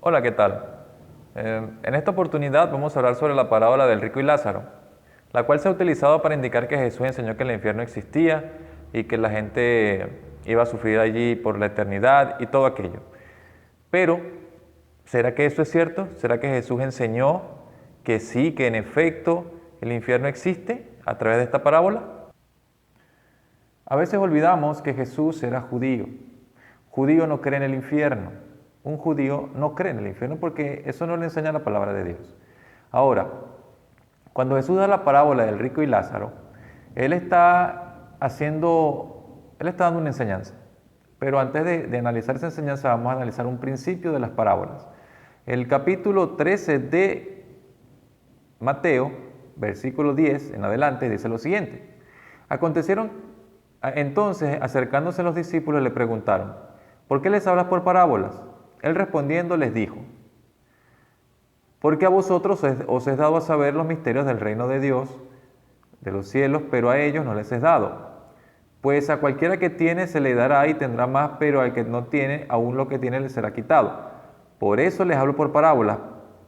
Hola, ¿qué tal? En esta oportunidad vamos a hablar sobre la parábola del rico y Lázaro, la cual se ha utilizado para indicar que Jesús enseñó que el infierno existía y que la gente iba a sufrir allí por la eternidad y todo aquello. Pero, ¿será que eso es cierto? ¿Será que Jesús enseñó que sí, que en efecto el infierno existe a través de esta parábola? A veces olvidamos que Jesús era judío. Judío no cree en el infierno. Un judío no cree en el infierno porque eso no le enseña la palabra de Dios. Ahora, cuando Jesús da la parábola del rico y Lázaro, Él está dando una enseñanza. Pero antes de analizar esa enseñanza, vamos a analizar un principio de las parábolas. El capítulo 13 de Mateo, versículo 10 en adelante, dice lo siguiente. Entonces, acercándose los discípulos, le preguntaron, ¿por qué les hablas por parábolas? Él respondiendo les dijo, porque a vosotros os es dado a saber los misterios del reino de Dios, de los cielos, pero a ellos no les es dado. Pues a cualquiera que tiene se le dará y tendrá más, pero al que no tiene, aún lo que tiene le será quitado. Por eso les hablo por parábolas,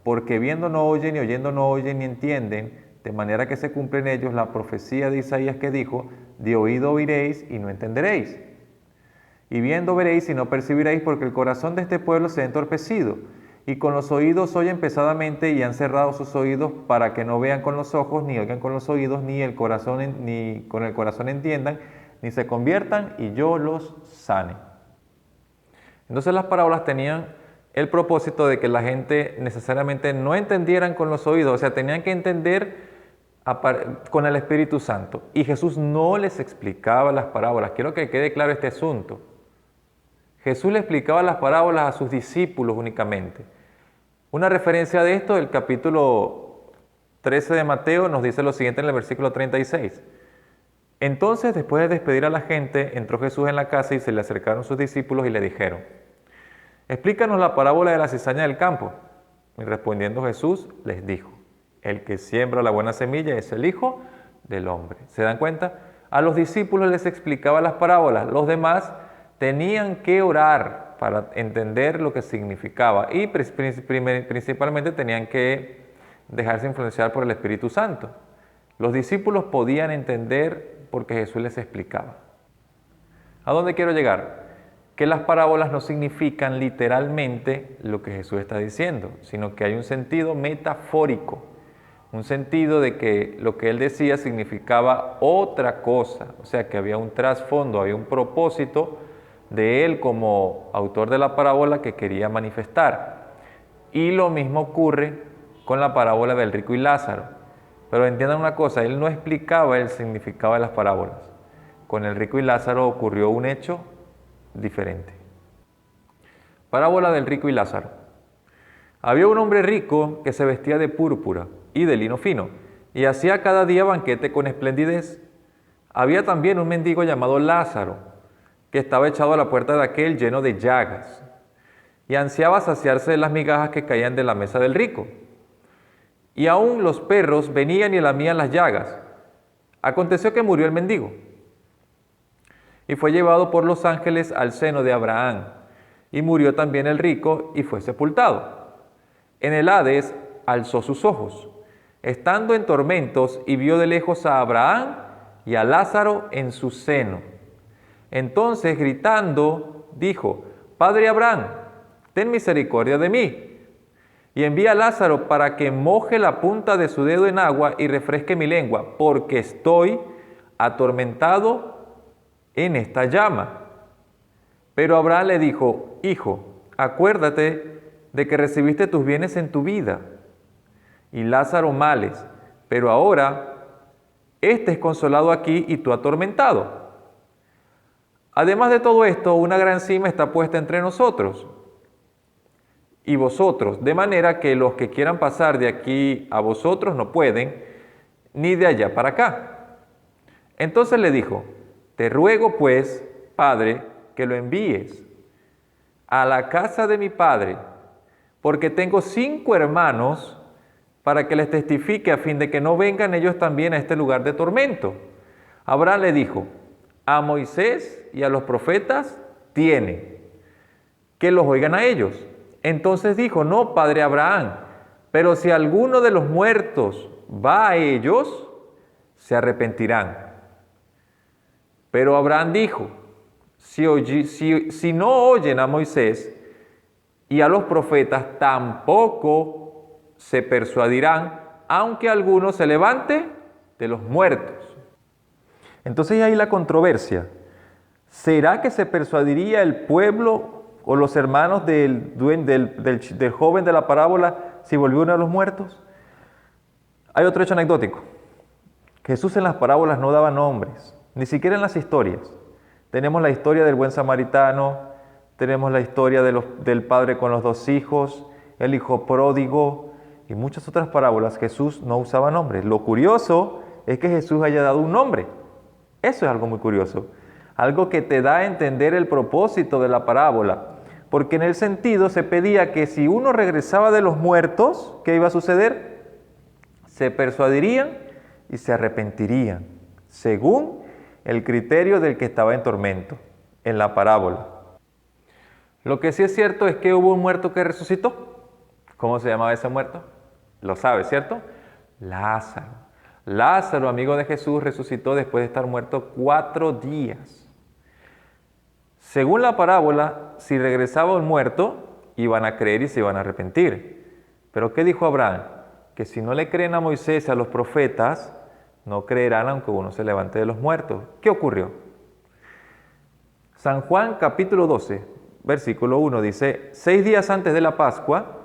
porque viendo no oyen, y oyendo no oyen, ni entienden, de manera que se cumple en ellos la profecía de Isaías que dijo, de oído oiréis y no entenderéis. Y viendo veréis y no percibiréis, porque el corazón de este pueblo se ha entorpecido, y con los oídos oyen pesadamente y han cerrado sus oídos para que no vean con los ojos, ni oigan con los oídos, ni con el corazón entiendan, ni se conviertan y yo los sane. Entonces las parábolas tenían el propósito de que la gente necesariamente no entendieran con los oídos, o sea, tenían que entender con el Espíritu Santo. Y Jesús no les explicaba las parábolas. Quiero que quede claro este asunto. Jesús le explicaba las parábolas a sus discípulos únicamente. Una referencia de esto, el capítulo 13 de Mateo nos dice lo siguiente en el versículo 36. Entonces, después de despedir a la gente, entró Jesús en la casa y se le acercaron sus discípulos y le dijeron, explícanos la parábola de la cizaña del campo. Y respondiendo Jesús les dijo, el que siembra la buena semilla es el Hijo del Hombre. ¿Se dan cuenta? A los discípulos les explicaba las parábolas, los demás tenían que orar para entender lo que significaba y principalmente tenían que dejarse influenciar por el Espíritu Santo. Los discípulos podían entender porque Jesús les explicaba. ¿A dónde quiero llegar? Que las parábolas no significan literalmente lo que Jesús está diciendo, sino que hay un sentido metafórico, un sentido de que lo que él decía significaba otra cosa, o sea que había un trasfondo, había un propósito de él como autor de la parábola que quería manifestar. Y lo mismo ocurre con la parábola del rico y Lázaro. Pero entiendan una cosa, él no explicaba el significado de las parábolas. Con el rico y Lázaro ocurrió un hecho diferente. Parábola del rico y Lázaro. Había un hombre rico que se vestía de púrpura y de lino fino, y hacía cada día banquete con esplendidez. Había también un mendigo llamado Lázaro, que estaba echado a la puerta de aquel lleno de llagas, y ansiaba saciarse de las migajas que caían de la mesa del rico. Y aún los perros venían y lamían las llagas. Aconteció que murió el mendigo, y fue llevado por los ángeles al seno de Abraham, y murió también el rico, y fue sepultado. En el Hades alzó sus ojos, estando en tormentos, y vio de lejos a Abraham y a Lázaro en su seno. Entonces, gritando, dijo, Padre Abraham, ten misericordia de mí, y envía a Lázaro para que moje la punta de su dedo en agua y refresque mi lengua, porque estoy atormentado en esta llama. Pero Abraham le dijo, Hijo, acuérdate de que recibiste tus bienes en tu vida, y Lázaro males, pero ahora este es consolado aquí y tú atormentado. Además de todo esto, una gran sima está puesta entre nosotros y vosotros, de manera que los que quieran pasar de aquí a vosotros no pueden, ni de allá para acá. Entonces le dijo, te ruego pues, Padre, que lo envíes a la casa de mi padre, porque tengo 5 hermanos, para que les testifique a fin de que no vengan ellos también a este lugar de tormento. Abraham le dijo, a Moisés y a los profetas tiene, que los oigan a ellos. Entonces dijo, no, padre Abraham, pero si alguno de los muertos va a ellos, se arrepentirán. Pero Abraham dijo, si no oyen a Moisés y a los profetas, tampoco se persuadirán, aunque alguno se levante de los muertos. Entonces ahí la controversia. ¿Será que se persuadiría el pueblo o los hermanos del joven de la parábola si volvió uno de los muertos? Hay otro hecho anecdótico. Jesús en las parábolas no daba nombres, ni siquiera en las historias. Tenemos la historia del buen samaritano, tenemos la historia del padre con los 2 hijos, el hijo pródigo y muchas otras parábolas. Jesús no usaba nombres. Lo curioso es que Jesús haya dado un nombre. Eso es algo muy curioso. Algo que te da a entender el propósito de la parábola. Porque en el sentido se pedía que si uno regresaba de los muertos, ¿qué iba a suceder? Se persuadirían y se arrepentirían, según el criterio del que estaba en tormento, en la parábola. Lo que sí es cierto es que hubo un muerto que resucitó. ¿Cómo se llamaba ese muerto? Lo sabes, ¿cierto? Lázaro. Lázaro, amigo de Jesús, resucitó después de estar muerto 4 días. Según la parábola, si regresaba un muerto, iban a creer y se iban a arrepentir. Pero ¿qué dijo Abraham? Que si no le creen a Moisés y a los profetas, no creerán aunque uno se levante de los muertos. ¿Qué ocurrió? San Juan capítulo 12, versículo 1 dice, 6 días antes de la Pascua,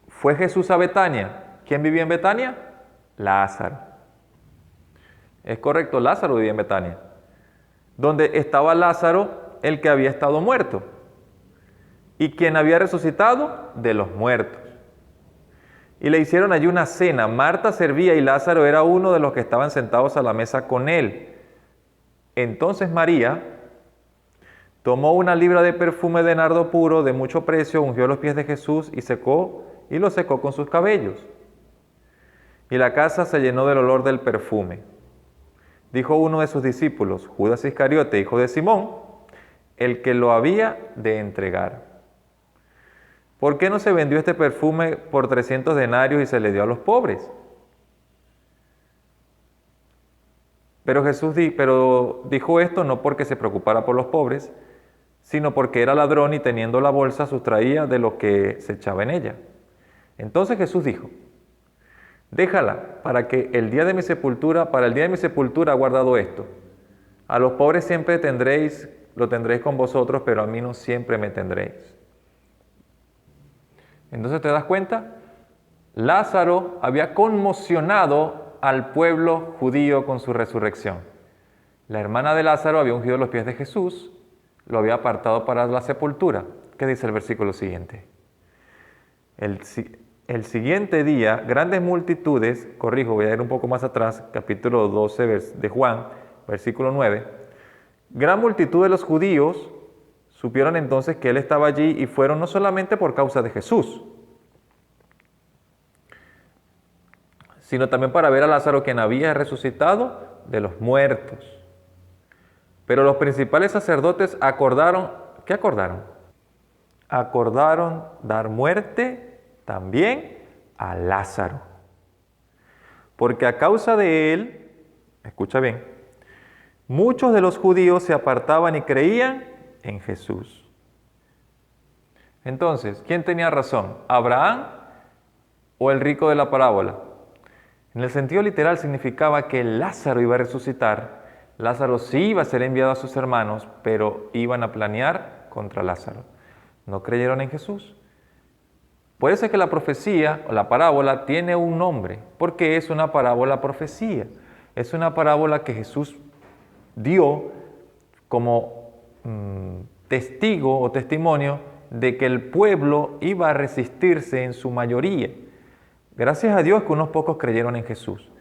fue Jesús a Betania. ¿Quién vivía en Betania? Lázaro. Es correcto, Lázaro vivía en Betania. Donde estaba Lázaro, el que había estado muerto. ¿Y quién había resucitado? De los muertos. Y le hicieron allí una cena. Marta servía y Lázaro era uno de los que estaban sentados a la mesa con él. Entonces María tomó una libra de perfume de nardo puro de mucho precio, ungió los pies de Jesús y lo secó con sus cabellos. Y la casa se llenó del olor del perfume. Dijo uno de sus discípulos, Judas Iscariote, hijo de Simón, el que lo había de entregar. ¿Por qué no se vendió este perfume por 300 denarios y se le dio a los pobres? Pero dijo esto no porque se preocupara por los pobres, sino porque era ladrón y teniendo la bolsa sustraía de lo que se echaba en ella. Entonces Jesús dijo, déjala, para el día de mi sepultura ha guardado esto. A los pobres siempre lo tendréis con vosotros, pero a mí no siempre me tendréis. Entonces, ¿te das cuenta? Lázaro había conmocionado al pueblo judío con su resurrección. La hermana de Lázaro había ungido los pies de Jesús, lo había apartado para la sepultura. ¿Qué dice el versículo siguiente? El siguiente día, grandes multitudes, voy a ir un poco más atrás, capítulo 12 de Juan, versículo 9. Gran multitud de los judíos supieron entonces que él estaba allí y fueron no solamente por causa de Jesús, sino también para ver a Lázaro, quien había resucitado de los muertos. Pero los principales sacerdotes acordaron, ¿qué acordaron? Acordaron dar muerte también a Lázaro. Porque a causa de él, escucha bien, muchos de los judíos se apartaban y creían en Jesús. Entonces, ¿quién tenía razón? ¿Abraham o el rico de la parábola? En el sentido literal significaba que Lázaro iba a resucitar. Lázaro sí iba a ser enviado a sus hermanos, pero iban a planear contra Lázaro. No creyeron en Jesús. Por eso es que la profecía o la parábola tiene un nombre, porque es una parábola profecía. Es una parábola que Jesús dio como testigo o testimonio de que el pueblo iba a resistirse en su mayoría. Gracias a Dios que unos pocos creyeron en Jesús,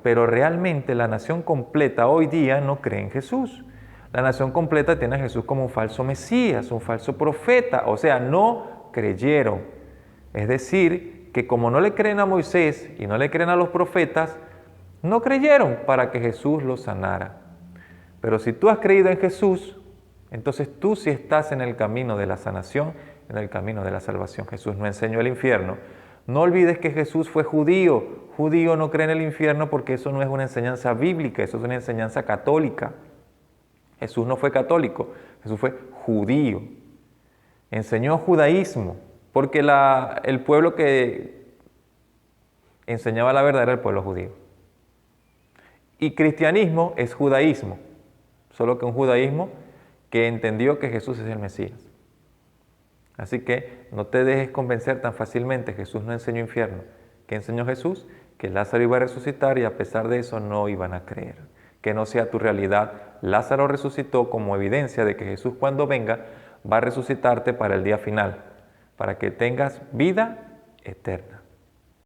pero realmente la nación completa hoy día no cree en Jesús. La nación completa tiene a Jesús como un falso Mesías, un falso profeta, o sea, no creyeron. Es decir, que como no le creen a Moisés y no le creen a los profetas, no creyeron para que Jesús los sanara. Pero si tú has creído en Jesús, Entonces tú sí estás en el camino de la sanación, en el camino de la salvación. Jesús no enseñó el infierno. No olvides que Jesús fue judío. Judío no cree en el infierno porque eso no es una enseñanza bíblica, eso es una enseñanza católica. Jesús no fue católico, Jesús fue judío. Enseñó judaísmo, porque el pueblo que enseñaba la verdad era el pueblo judío. Y cristianismo es judaísmo, solo que un judaísmo que entendió que Jesús es el Mesías. Así que no te dejes convencer tan fácilmente, Jesús no enseñó infierno. ¿Qué enseñó Jesús? Que Lázaro iba a resucitar y a pesar de eso no iban a creer. Que no sea tu realidad. Lázaro resucitó como evidencia de que Jesús cuando venga va a resucitarte para el día final, para que tengas vida eterna.